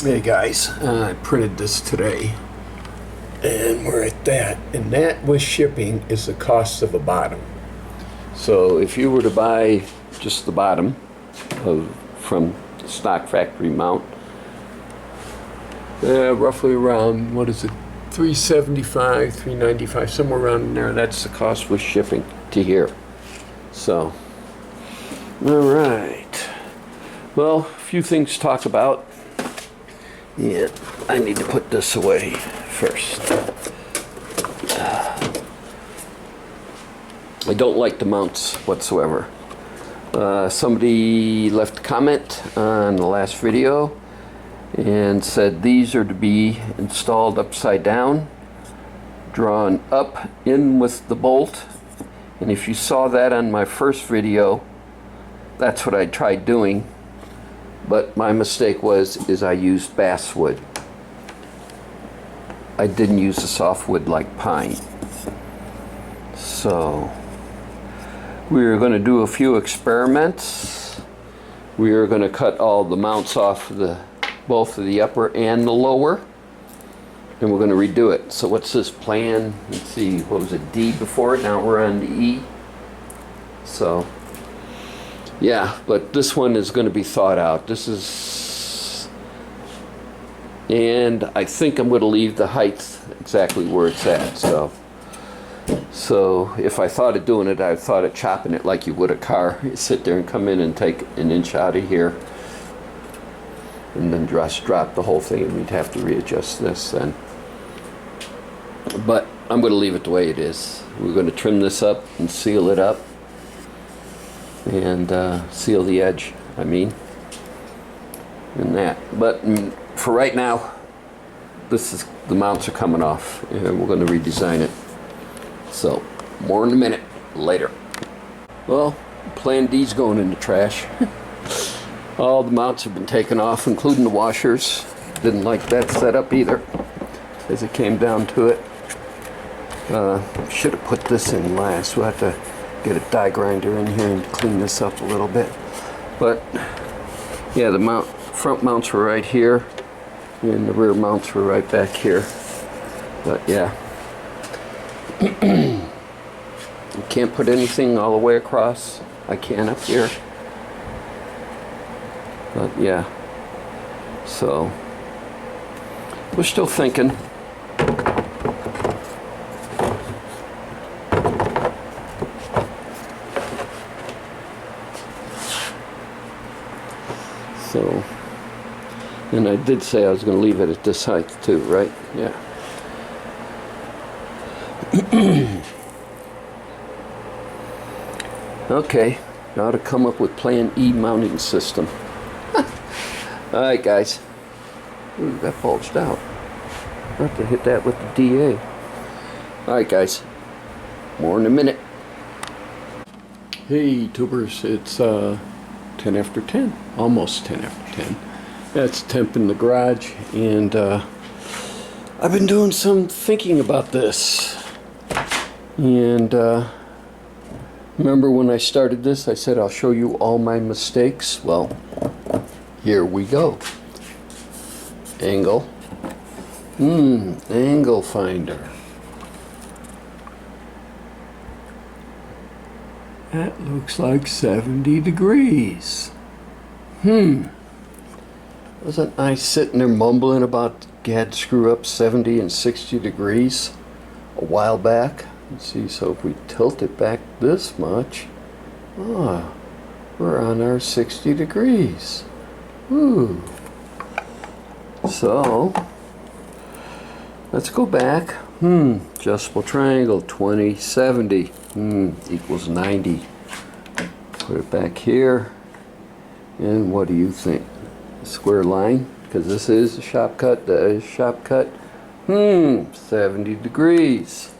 Hey guys, I printed this today and we're at that, and that with shipping is the cost of a bottom. So if you were to buy just the bottom from the stock factory mount, roughly around, what is it, $375, $395, somewhere around in there. That's the cost with shipping to here. So, all right. Well, a few things to talk about. Yeah, I need to put this away first. I don't like the mounts whatsoever. Somebody left a comment on the last video and said these are to be installed upside down, drawn up in with the bolt. And if you saw that on my first video, that's what I tried doing. But my mistake is I used basswood. I didn't use a softwood like pine. So we're going to do a few experiments. We are going to cut all the mounts off both of the upper and the lower, and we're going to redo it. So what's this plan? Let's see, what was it, D before it? Now we're on the E. So yeah, but this one is going to be thought out. And I think I'm going to leave the height exactly where it's at. So if I thought of doing it, I thought of chopping it like you would a car. You sit there and come in and take an inch out of here, and then just drop the whole thing, and we'd have to readjust this then. But I'm going to leave it the way it is. We're going to trim this up and seal it up. And seal the edge, and that. But for right now, the mounts are coming off, and we're going to redesign it. So, more in a minute, later. Well, Plan D's going in the trash. All the mounts have been taken off, including the washers. Didn't like that setup either, as it came down to it. Should have put this in last. We'll have to get a die grinder in here and clean this up a little bit. But yeah, the front mounts were right here, and the rear mounts were right back here. But yeah, you can't put anything all the way across. I can up here. But yeah, so we're still thinking. So, and I did say I was going to leave it at this height too, right? Yeah. Okay, now to come up with Plan E mounting system. Alright guys. Ooh, that bulged out. I have to hit that with the DA. Alright guys, more in a minute. Hey tubers, it's 10 after 10, almost 10 after 10. That's temp in the garage, and I've been doing some thinking about this. And remember when I started this, I said I'll show you all my mistakes. Well, here we go. Angle. Angle finder. That looks like 70 degrees. Wasn't I sitting there mumbling about gad screw up 70 and 60 degrees a while back? Let's see, so if we tilt it back this much, we're on our 60 degrees. Ooh. So, let's go back. Adjustable triangle, 20, 70. Equals 90. Put it back here. And what do you think? A square line? Because this is a shop cut, that is shop cut. 70 degrees.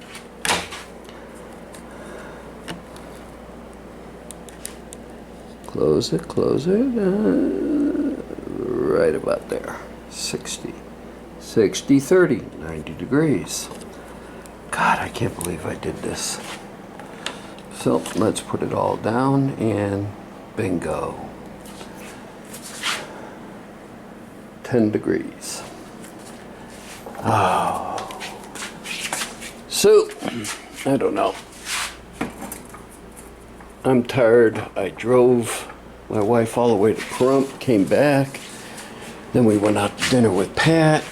Close it, right about there. 60. 60, 30, 90 degrees. God, I can't believe I did this. So let's put it all down and bingo. 10 degrees. Oh. So, I don't know. I'm tired. I drove my wife all the way to Pahrump, came back. Then we went out to dinner with Pat.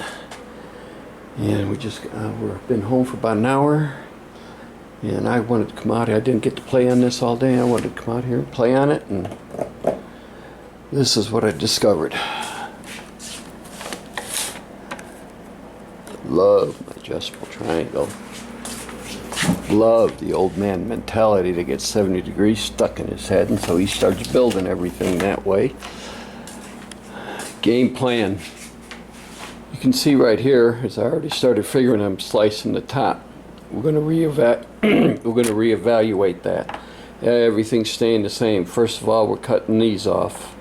And we just, we've been home for about an hour. And I wanted to come out here. I didn't get to play on this all day. I wanted to come out here and play on it. And this is what I discovered. Love my adjustable triangle. Love the old man mentality to get 70 degrees stuck in his head. And so he starts building everything that way. Game plan. You can see right here, as I already started figuring, I'm slicing the top. We're going to reevaluate that. Everything's staying the same. First of all, we're cutting these off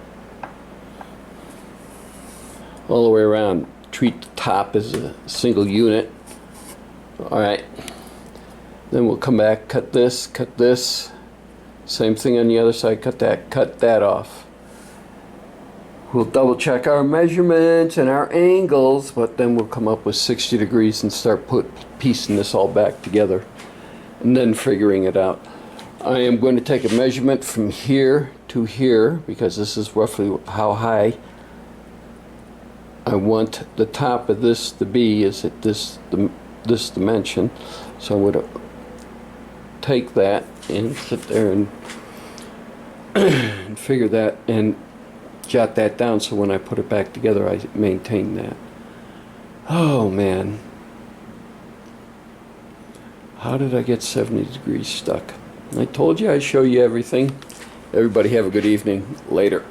all the way around. Treat the top as a single unit. All right. Then we'll come back, cut this. Same thing on the other side. Cut that off. We'll double check our measurements and our angles, but then we'll come up with 60 degrees and start piecing this all back together and then figuring it out. I am going to take a measurement from here to here because this is roughly how high I want the top of this to be, is at this dimension. So I'm going to take that and sit there and, and figure that and jot that down so when I put it back together I maintain that. Oh man, how did I get 70 degrees stuck? I told you I'd show you everything. Everybody have a good evening. Later.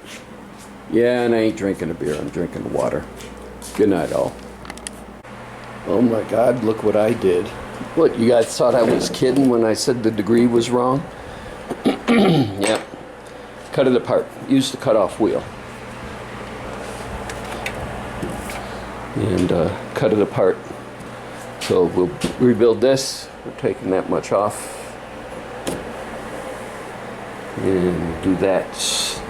Yeah, and I ain't drinking a beer, I'm drinking water. Good night all. Oh my God, look what I did. What, you guys thought I was kidding when I said the degree was wrong? Yep. Cut it apart. Use the cutoff wheel. And cut it apart. So we'll rebuild this. We're taking that much off. And do that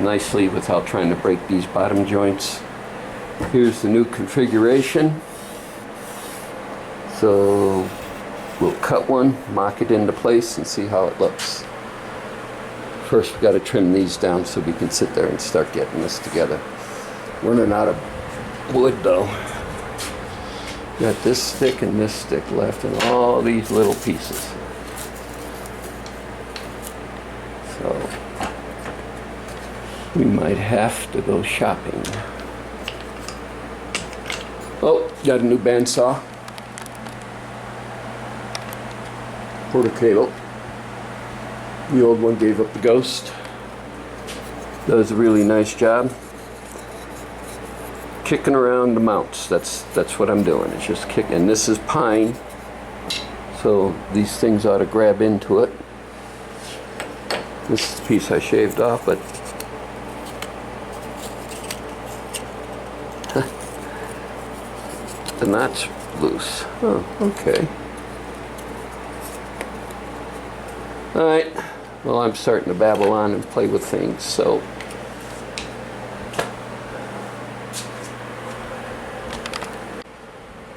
nicely without trying to break these bottom joints. Here's the new configuration. So we'll cut one, mock it into place, and see how it looks. First, we got to trim these down so we can sit there and start getting this together. Running out of wood though. Got this stick and this stick left, and all these little pieces. So we might have to go shopping. Oh, got a new bandsaw. Porter-Cable. The old one gave up the ghost. Does a really nice job. Kicking around the mounts. That's what I'm doing. It's just kicking. And this is pine, so these things ought to grab into it. This is the piece I shaved off, but the knot's loose. Oh, okay. All right. Well, I'm starting to babble on and play with things, so.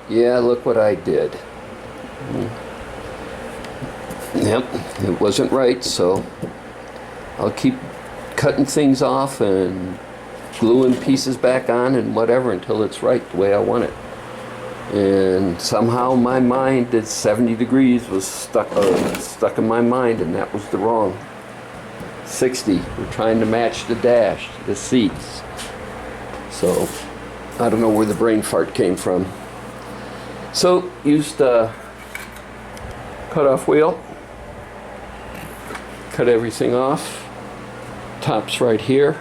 Yeah, look what I did. Yep, it wasn't right, so I'll keep cutting things off and gluing pieces back on and whatever until it's right the way I want it. And somehow my mind at 70 degrees was stuck in my mind, and that was the wrong. 60, we're trying to match the dash, the seats. So I don't know where the brain fart came from. So used the cutoff wheel, cut everything off. Top's right here.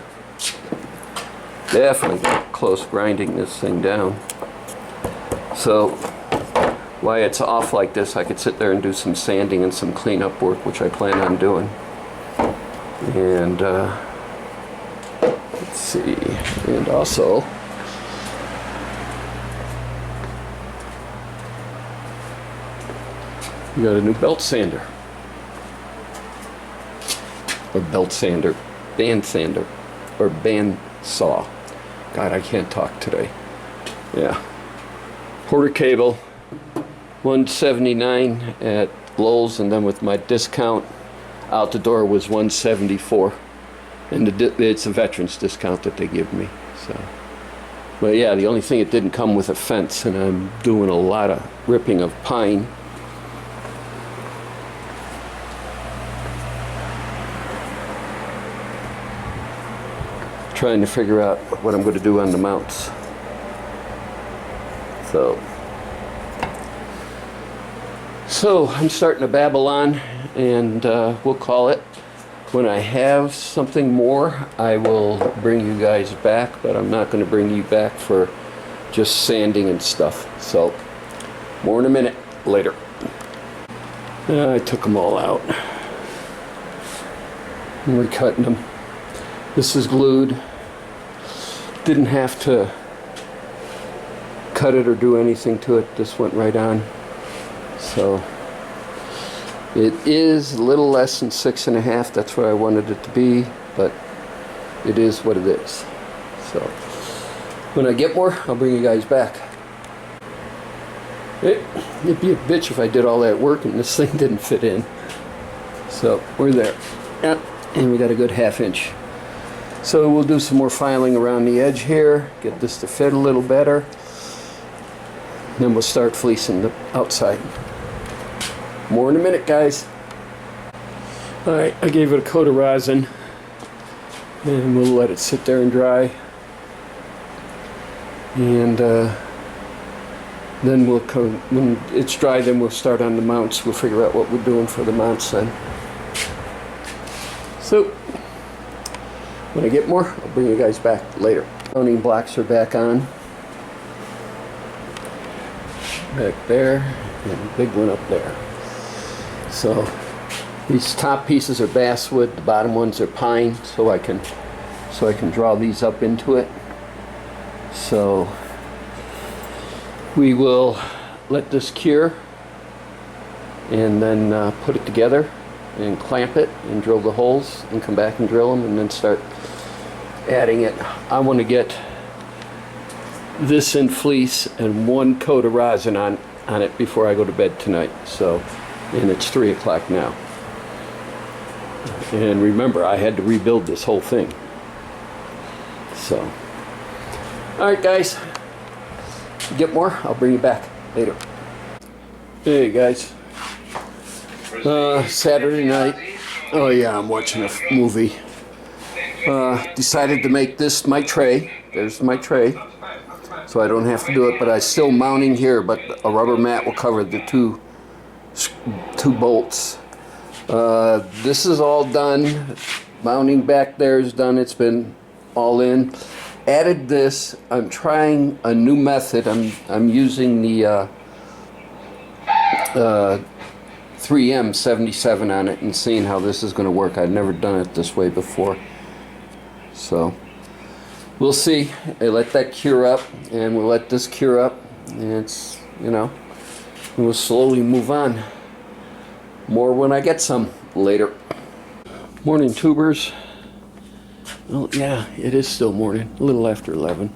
Definitely got close grinding this thing down. So while it's off like this, I could sit there and do some sanding and some cleanup work, which I plan on doing. And let's see, and also we got a new belt sander. Or belt sander, band sander, or band saw. God, I can't talk today. Yeah. Porter cable, 179 at Lowe's, and then with my discount out the door was 174. And it's a veterans discount that they give me. So, but yeah, the only thing it didn't come with a fence, and I'm doing a lot of ripping of pine. Trying to figure out what I'm going to do on the mounts. So I'm starting to babble on, and we'll call it. When I have something more, I will bring you guys back, but I'm not going to bring you back for just sanding and stuff. So, more in a minute, later. I took them all out. I'm recutting them. This is glued. Didn't have to cut it or do anything to it. This went right on. So, it is a little less than 6.5. That's what I wanted it to be, but it is what it is. So, when I get more, I'll bring you guys back. It'd be a bitch if I did all that work and this thing didn't fit in. So, we're there. Yep, and we got a good 1/2 inch. So, we'll do some more filing around the edge here, get this to fit a little better. Then we'll start fleecing the outside. More in a minute, guys. Alright, I gave it a coat of rosin, and we'll let it sit there and dry. And then we'll come, when it's dry, then we'll start on the mounts. We'll figure out what we're doing for the mounts then. So, when I get more, I'll bring you guys back later. Mounting blocks are back on. Back there, and a big one up there. So these top pieces are basswood, the bottom ones are pine, so I can draw these up into it. So we will let this cure and then put it together and clamp it and drill the holes and come back and drill them and then start adding it. I want to get this in fleece and 1 coat of rosin on it before I go to bed tonight. So, and it's 3 o'clock now. And remember, I had to rebuild this whole thing. So, alright guys, get more, I'll bring you back later. Hey guys, Saturday night, oh yeah, I'm watching a movie. Decided to make this my tray. There's my tray. So I don't have to do it, but I'm still mounting here, but a rubber mat will cover the two bolts. This is all done. Mounting back there is done. It's been all in. Added this. I'm trying a new method. I'm using the 3M 77 on it and seeing how this is going to work. I've never done it this way before. So we'll see. I let that cure up, and we'll let this cure up, and it's, you know, we'll slowly move on. More when I get some later. Morning, tubers. Well, yeah, it is still morning, a little after 11.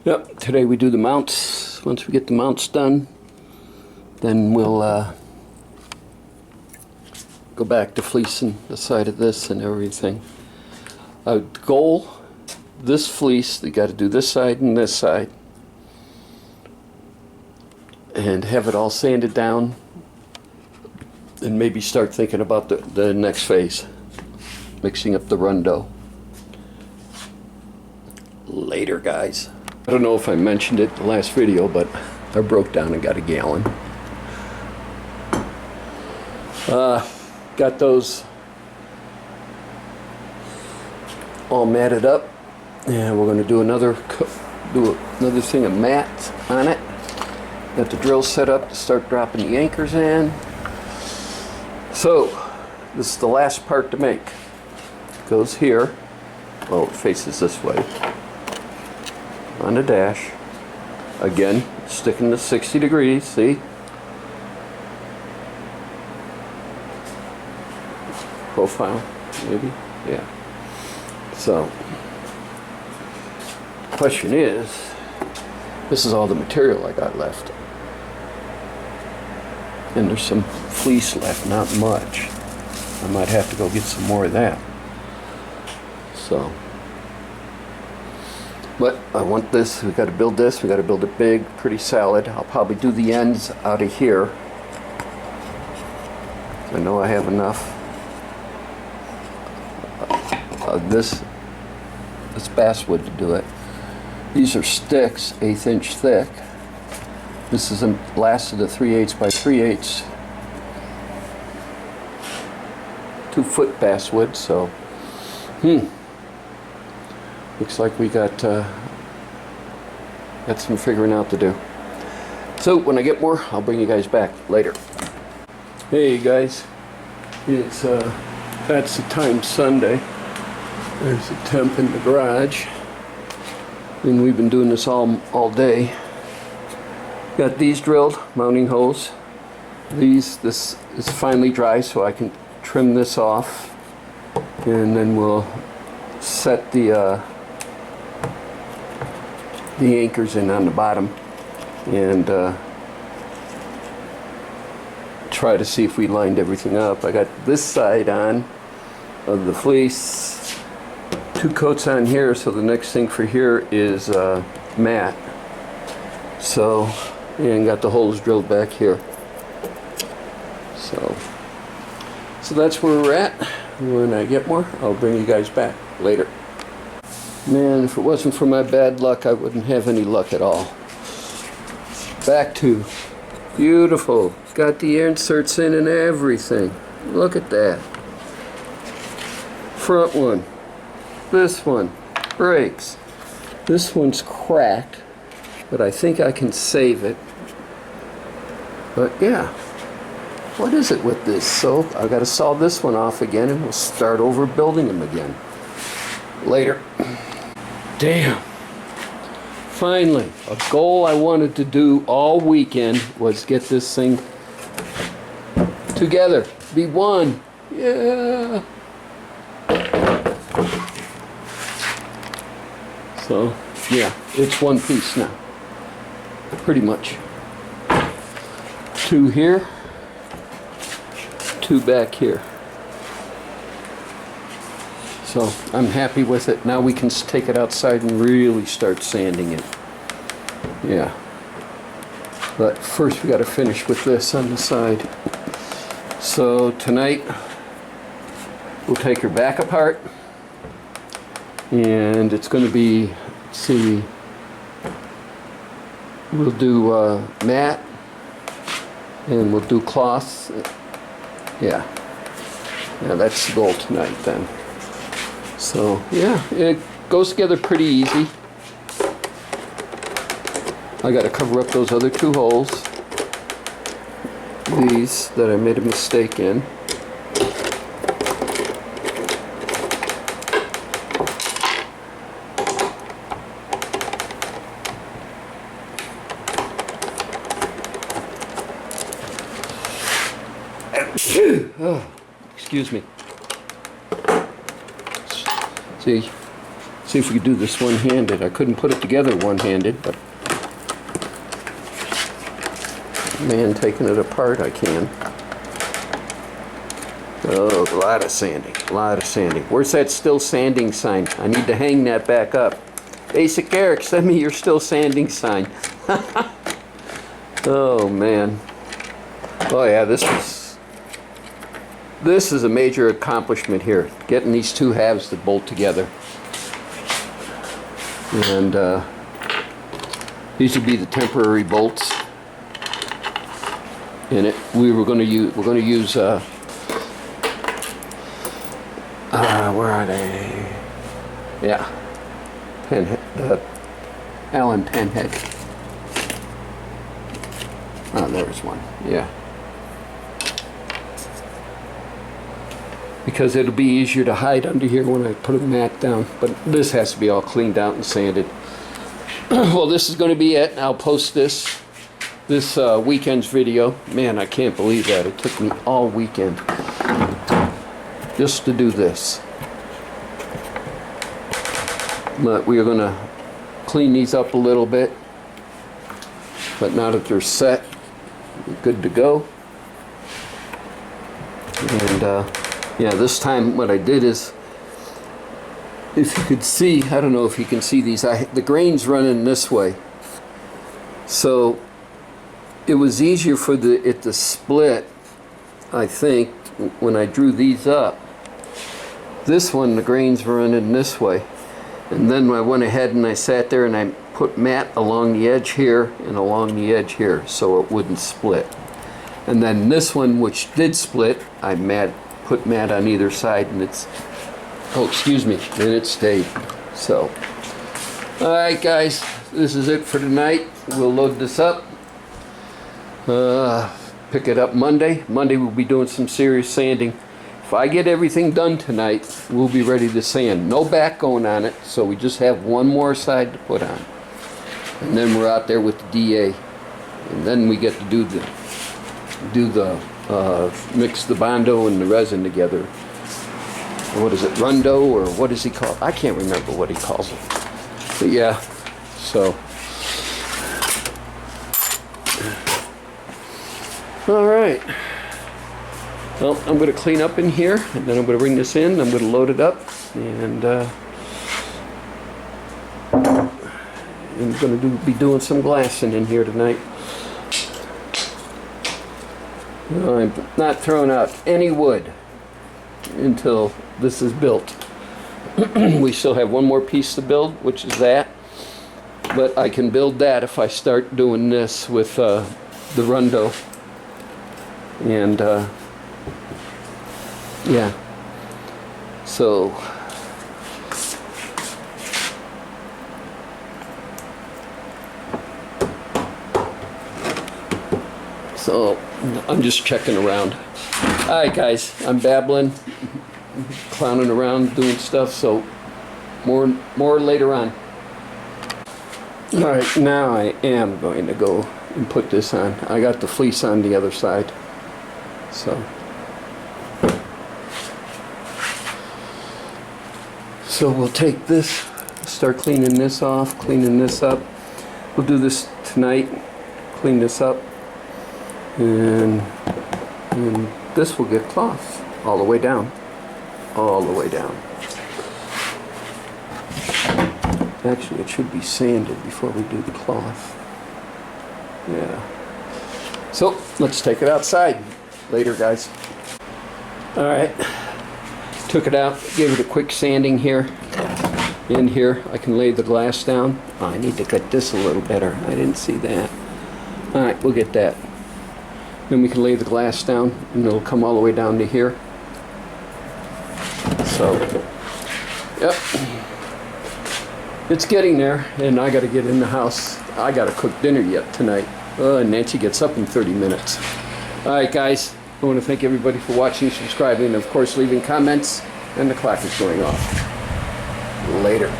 Yep, today we do the mounts. Once we get the mounts done, then we'll go back to fleecing the side of this and everything. Goal, this fleece, they got to do this side and this side, and have it all sanded down, and maybe start thinking about the next phase, mixing up the Rundo. Later, guys. I don't know if I mentioned it in the last video, but I broke down and got a gallon. Got those all matted up, and we're going to do another thing of mat on it. Got the drill set up to start dropping the anchors in. So this is the last part to make. Goes here. Well, it faces this way on the dash. Again, sticking to 60 degrees. See? Profile, maybe. Yeah. So question is, this is all the material I got left. And there's some fleece left, not much. I might have to go get some more of that. So, but I want this, we got to build this, we got to build it big, pretty solid. I'll probably do the ends out of here. I know I have enough of this basswood to do it. These are sticks, 1/8 inch thick. This is a last of the 3/8 by 3/8 2-foot basswood, so looks like we got some figuring out to do. So when I get more, I'll bring you guys back later. Hey guys, it's that's the time, Sunday. There's the temp in the garage, and we've been doing this all day. Got these drilled, mounting holes. This is finally dry, so I can trim this off, and then we'll set the anchors in on the bottom, and try to see if we lined everything up. I got this side on of the fleece, 2 coats on here, so the next thing for here is mat. So, and got the holes drilled back here. So that's where we're at. When I get more, I'll bring you guys back later. Man, if it wasn't for my bad luck, I wouldn't have any luck at all. Back to beautiful. Got the inserts in and everything. Look at that. Front one. This one breaks. This one's cracked, but I think I can save it. But yeah, what is it with this? So I've got to saw this one off again, and we'll start over building them again later. Damn. Finally, a goal I wanted to do all weekend was get this thing together, be one. Yeah. So, yeah, it's one piece now. Pretty much. 2 here, 2 back here. So, I'm happy with it. Now we can take it outside and really start sanding it. Yeah. But first we got to finish with this on the side. So, tonight we'll take her back apart. And it's going to be, let's see, we'll do mat, and we'll do cloth. Yeah, that's the goal tonight then. So yeah, it goes together pretty easy. I got to cover up those other 2 holes, these that I made a mistake in. Oh, excuse me. See if we could do this one-handed. I couldn't put it together one-handed, but man, taking it apart I can. Oh, a lot of sanding, a lot of sanding. Where's that still sanding sign? I need to hang that back up. Basic Eric, send me your still sanding sign. Oh man. Oh yeah, this is a major accomplishment here, getting these 2 halves to bolt together. And these would be the temporary bolts in it. We're going to use where are they? Yeah, Allen Penhead. Oh, there's one. Yeah. Because it'll be easier to hide under here when I put a mat down. But this has to be all cleaned out and sanded. Well, this is going to be it. I'll post this weekend's video. Man, I can't believe that. It took me all weekend just to do this. But we are going to clean these up a little bit. But now that they're set, we're good to go. And yeah, this time what I did is, if you could see, I don't know if you can see these, the grain's running this way. So it was easier for it to split, I think, when I drew these up. This one, the grain's running this way. And then I went ahead and I sat there and I put mat along the edge here and along the edge here so it wouldn't split. And then this one, which did split, I put mat on either side, and it's, oh, excuse me, and it stayed. So, all right, guys, this is it for tonight. We'll load this up. Pick it up Monday. Monday we'll be doing some serious sanding. If I get everything done tonight, we'll be ready to sand. No back going on it, so we just have one more side to put on. And then we're out there with the DA. And then we get to mix the Bondo and the resin together. What is it, Rundo, or what does he call it? I can't remember what he calls it. But yeah, so. All right. Well, I'm going to clean up in here, and then I'm going to bring this in. I'm going to load it up, and I'm going to be doing some glassing in here tonight. I'm not throwing out any wood until this is built. We still have one more piece to build, which is that. But I can build that if I start doing this with the Rundo. And yeah. So I'm just checking around. Alright guys, I'm babbling, clowning around, doing stuff, so more later on. Alright, now I am going to go and put this on. I got the fleece on the other side. So we'll take this, start cleaning this off, cleaning this up. We'll do this tonight, clean this up. And this will get cloth all the way down. All the way down. Actually, it should be sanded before we do the cloth. Yeah. So, let's take it outside. Later, guys. Alright. Took it out, gave it a quick sanding here. In here, I can lay the glass down. Oh, I need to cut this a little better. I didn't see that. Alright, we'll get that. Then we can lay the glass down, and it'll come all the way down to here. So, yep. It's getting there, and I got to get in the house. I got to cook dinner yet tonight. Nancy gets up in 30 minutes. All right, guys. I want to thank everybody for watching, subscribing, and of course leaving comments. And the clock is going off. Later.